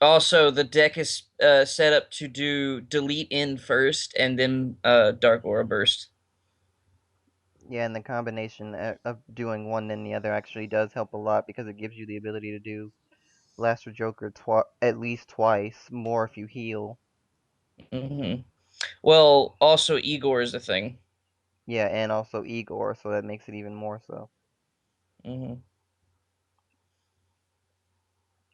Also, the deck is set up to do delete in first and then Dark Aura Burst. Yeah, and the combination of doing one and the other actually does help a lot because it gives you the ability to do Blaster Joker at least twice, more if you heal. Hmm. Well, also Igor is a thing. Yeah, and also Igor, so that makes it even more so. Hmm.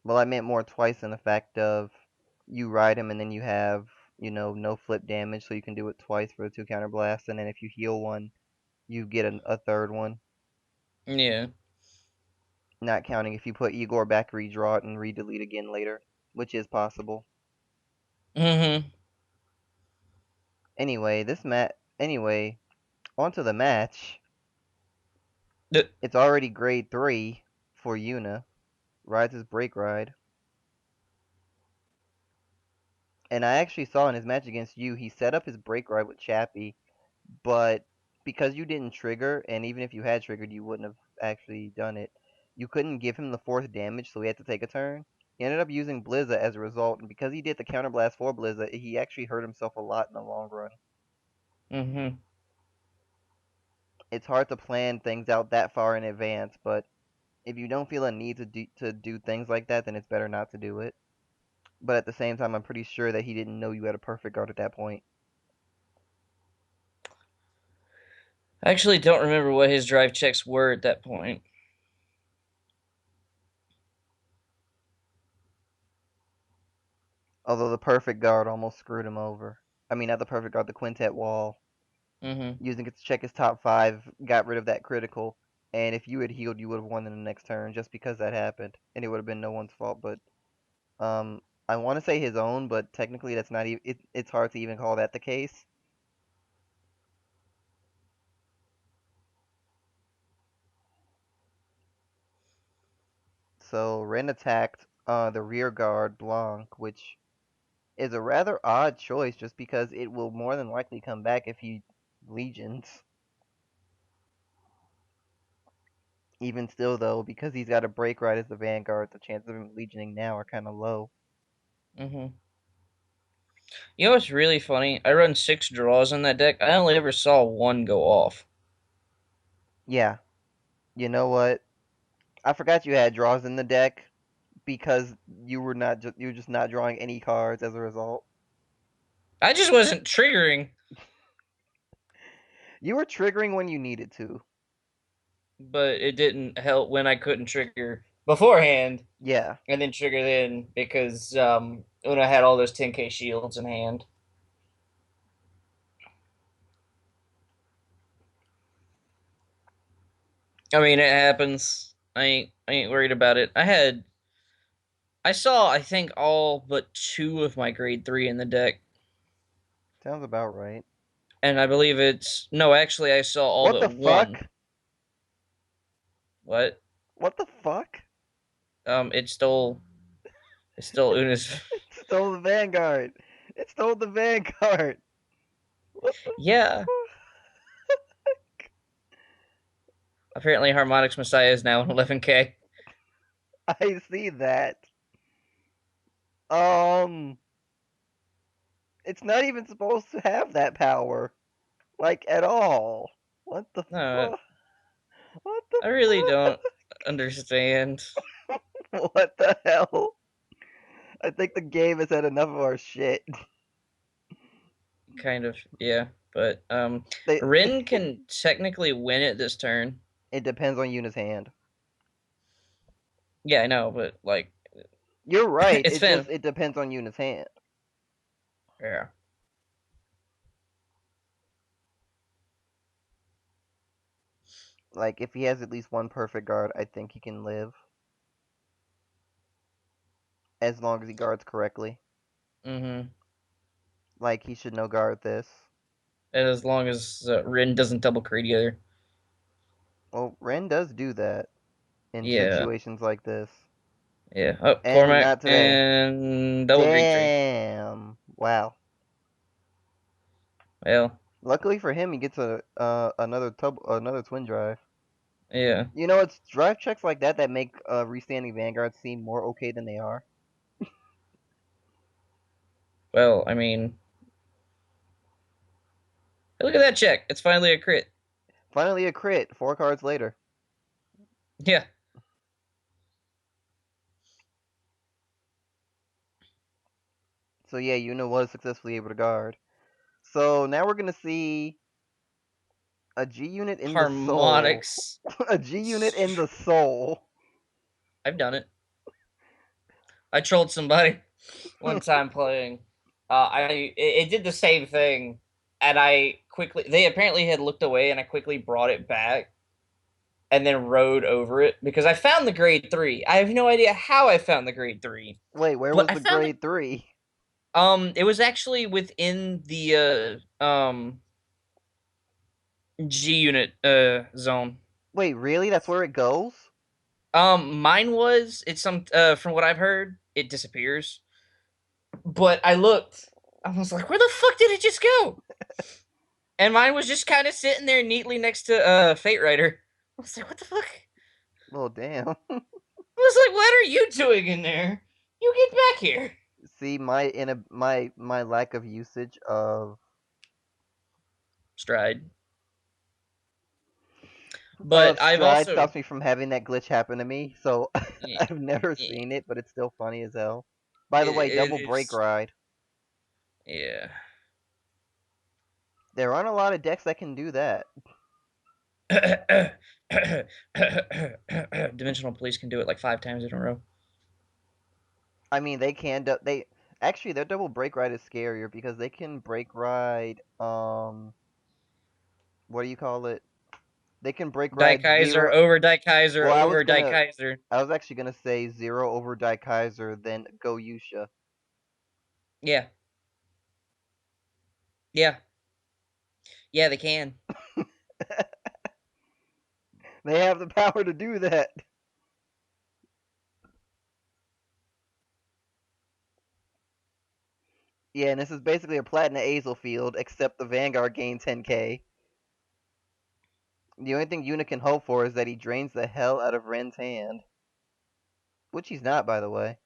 Well, I meant more twice in the fact of you ride him and then you have, no flip damage, so you can do it twice for the two counter blasts, and then if you heal one, you get a third one. Yeah. Not counting if you put Igor back, redraw it, and re-delete again later, which is possible. Hmm. Anyway, onto the match. The, It's already grade 3 for Yuna. Rides his break ride. And I actually saw in his match against you, he set up his break ride with Chappie, but because you didn't trigger, and even if you had triggered, you wouldn't have actually done it, you couldn't give him the fourth damage, so he had to take a turn. He ended up using Blizza as a result, and because he did the counterblast for Blizza, he actually hurt himself a lot in the long run. hmm. It's hard to plan things out that far in advance, but if you don't feel a need to do things like that, then it's better not to do it. But at the same time, I'm pretty sure that he didn't know you had a perfect guard at that point. I actually don't remember what his drive checks were at that point. Although the perfect guard almost screwed him over. I mean, not the perfect guard, the quintet wall. Hmm. Using it to check his top five, got rid of that critical. And if you had healed, you would have won in the next turn just because that happened. And it would have been no one's fault. But I want to say his own, but technically that's not even. It's hard to even call that the case. So Ren attacked the rear guard Blanc, which is a rather odd choice just because it will more than likely come back if he legions. Even still, though, because he's got a break right as the Vanguard, the chances of him legioning now are kind of low. Hmm. You know what's really funny? I run 6 draws in that deck. I only ever saw one go off. Yeah, you know what? I forgot you had draws in the deck because you were just not drawing any cards as a result. I just wasn't triggering, You were triggering when you needed to. but it didn't help when I couldn't trigger beforehand Yeah. and then trigger then because when I had all those 10k shields in hand. I mean, it happens. I ain't worried about it. I saw I think all but 2 of my grade 3 in the deck, Sounds about right. and I believe it's no. Actually, I saw all What but the one. fuck? What? What the fuck? It stole Una's. It stole the Vanguard. It stole the Vanguard. What the Yeah. Apparently, Harmonix Messiah is now in 11k. fuck? I see that. Um, it's not even supposed to have that power. Like, at all. What the No, fuck? What the I really don't understand. fuck? What the hell? I think the game has had enough of our shit. Kind of, yeah. But They, Rin can technically win it this turn. it depends on Yuna's hand. Yeah, I know, but like, You're right. it's It just been it depends on Yuna's hand. yeah. Like if he has at least one perfect guard, I think he can live as long as he guards correctly. Mm-hmm. Like he should no guard this. And as long as Rin doesn't double crit either. Well, Ren does do that in Yeah, situations like this. yeah. Oh, And Cormac not today. and double grade 3. Damn. Wow. Well, Luckily for him, he gets another twin drive. yeah. You know, it's drive checks like that that make restanding vanguards seem more okay than they are. Well, I mean, hey, look at that check. It's finally a crit. Finally a crit, 4 cards later. Yeah, So yeah, Yuna was successfully able to guard. So now we're gonna see a G unit in the soul. harmonics. A G unit in the soul. I've done it. I trolled somebody one time playing. It did the same thing, and I quickly they apparently had looked away, and I quickly brought it back and then rode over it because I found the grade three. I have no idea how I found the grade three, Wait, where but was I the found it. grade 3? It was actually within the G unit zone. Wait, really? That's where it goes? Mine was it's some from what I've heard, it disappears. But I looked, I was like, where the fuck did it just go? And mine was just kind of sitting there neatly next to Fate Rider. I was like, what the fuck? Oh damn. I was like, what are you doing in there? You get back here. See my lack of usage Stride. of But I've stride also stops me from having that glitch happen to me. So yeah, I've never yeah, seen it, but it's still funny as hell. By the way, double break it's ride. yeah. There aren't a lot of decks that can do that. Dimensional police can do it like 5 times in a row. I mean, they can they actually their double break ride is scarier because they can break ride what do you call it? They can break Die ride Kaiser 0. over Die Kaiser Well, over Die Kaiser. I was actually gonna say 0 over Daikaiser, then go Yusha. Yeah, yeah, yeah. They can. They have the power to do that. Yeah, and this is basically a Platinum Azel field, except the Vanguard gained 10k. The only thing Yuna can hope for is that he drains the hell out of Ren's hand. Which he's not, by the way.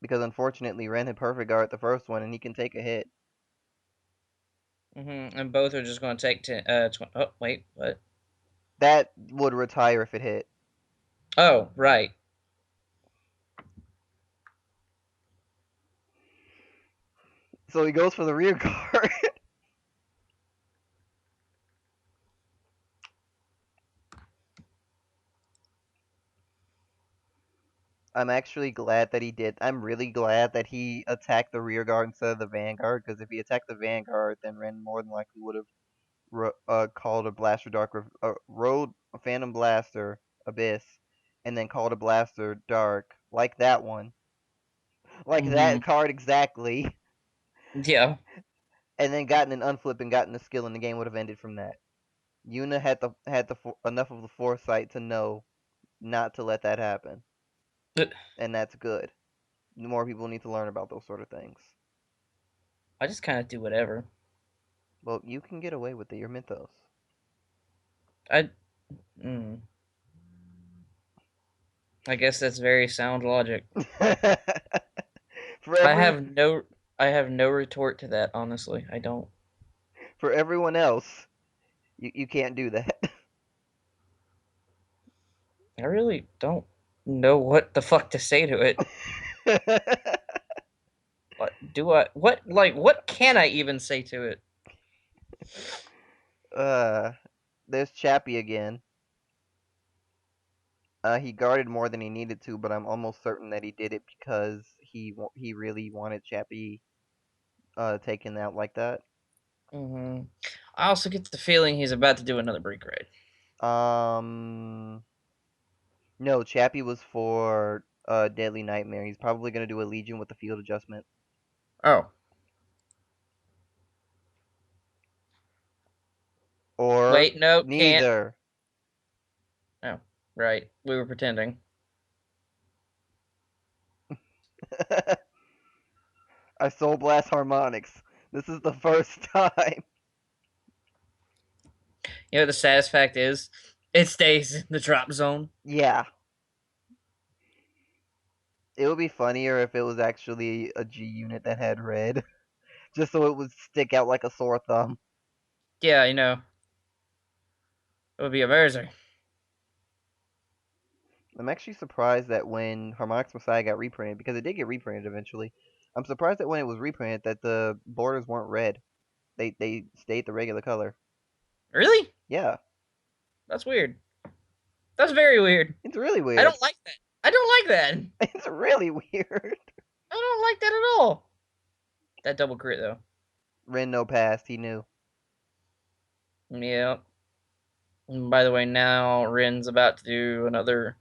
Because unfortunately, Ren had perfect guard the first one, and he can take a hit. And both are just going to take 10. 20. Oh wait, what? That would retire if it hit. Oh right. So he goes for the rear guard. I'm actually glad that he did. I'm really glad that he attacked the rear guard instead of the Vanguard, because if he attacked the Vanguard, then Ren more than likely would have called a Blaster Dark, rode a Phantom Blaster Abyss, and then called a Blaster Dark, like that one, like that Mm-hmm. card exactly, Yeah. and then gotten an unflip and gotten the skill, and the game would have ended from that. Yuna had the enough of the foresight to know not to let that happen, and that's good. More people need to learn about those sort of things. I just kind of do whatever. Well, you can get away with it. You're Mythos. I. Mm, I guess that's very sound logic. for I every have no. I have no retort to that. Honestly, I don't. for everyone else, you can't do that. I really don't know what the fuck to say to it. What do I? What like? What can I even say to it? uh, there's Chappie again. He guarded more than he needed to, but I'm almost certain that he did it because he really wanted Chappie taken out like that. Hmm. I also get the feeling he's about to do another break ride. Um, no, Chappie was for Deadly Nightmare. He's probably gonna do a Legion with the field adjustment, Oh or wait, no, can't. neither. Oh, right. We were pretending. I Soul Blast Harmonics. This is the first time. You know, the saddest fact is, it stays in the drop zone. Yeah, It would be funnier if it was actually a G unit that had red, just so it would stick out like a sore thumb. Yeah, it would be amazing. I'm actually surprised that when Harmonix Messiah got reprinted, because it did get reprinted eventually, I'm surprised that when it was reprinted that the borders weren't red. They stayed the regular color. Really? Yeah, That's weird. That's very weird. it's really I weird. don't like that. I don't like that. It's really weird. I don't like that at all. That double crit though. Ren no passed, he knew. Yeah. And by the way, now Rin's about to do another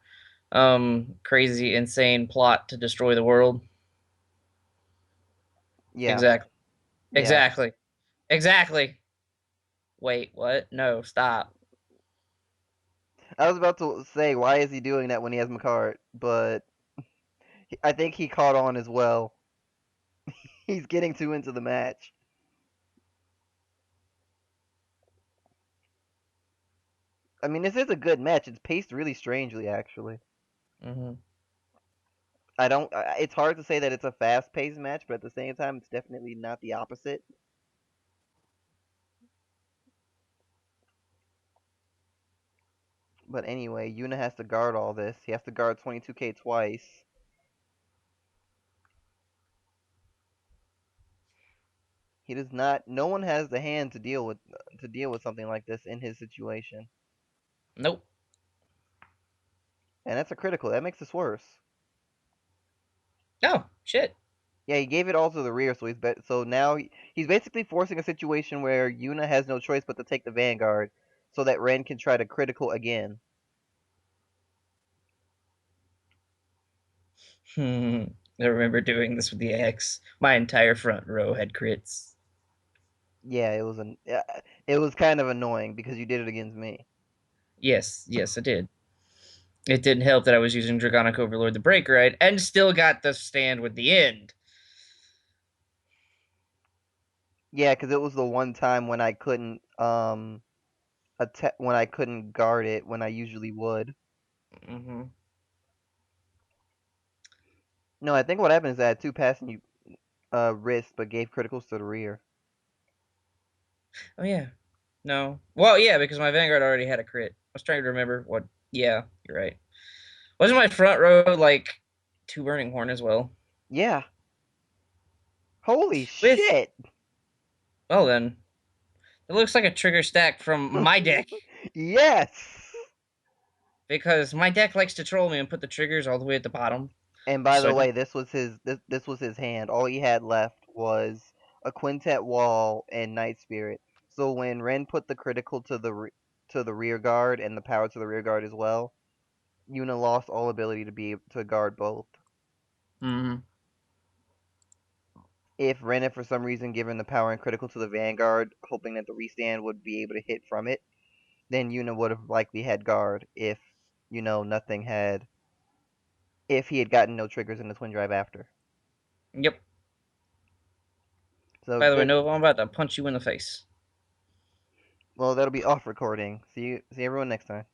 crazy, insane plot to destroy the world. Yeah, Exactly. yeah. Exactly. Exactly. Wait, what? No, stop. I was about to say, why is he doing that when he has Macart? But I think he caught on as well. He's getting too into the match. I mean, this is a good match. It's paced really strangely, actually. Hmm. I don't. It's hard to say that it's a fast-paced match, but at the same time, it's definitely not the opposite. But anyway, Yuna has to guard all this. He has to guard 22k twice. He does not. No one has the hand to deal with something like this in his situation, Nope. and that's a critical. That makes this worse. Oh, shit. Yeah, he gave it all to the rear, so now he's basically forcing a situation where Yuna has no choice but to take the Vanguard, so that Ren can try to critical again. Hmm. I remember doing this with the X. My entire front row had crits. Yeah, it was kind of annoying because you did it against me. Yes, yes, I did. It didn't help that I was using Dragonic Overlord the break right and still got the stand with the end. Yeah, because it was the one time when I couldn't when I couldn't guard it when I usually would. Hmm. No, I think what happened is I had two passing you wrists, but gave criticals to the rear. Oh yeah. No. Well, yeah, because my Vanguard already had a crit. I was trying to remember what. Yeah, you're right. Wasn't my front row like two Burning Horn as well? Yeah. Holy With shit. well then, it looks like a trigger stack from my deck Yes. because my deck likes to troll me and put the triggers all the way at the bottom. And by So the I way, don't. this was his hand. All he had left was a quintet wall and Night Spirit. So when Ren put the critical to the rear guard and the power to the rear guard as well, Yuna lost all ability to be able to guard both. Hmm. If Ren had for some reason given the power and critical to the Vanguard, hoping that the restand would be able to hit from it, then Yuna would have likely had guard if, nothing had if he had gotten no triggers in the twin drive after. Yep. So By the way, good. no, I'm about to punch you in the face. Well, that'll be off recording. See everyone next time.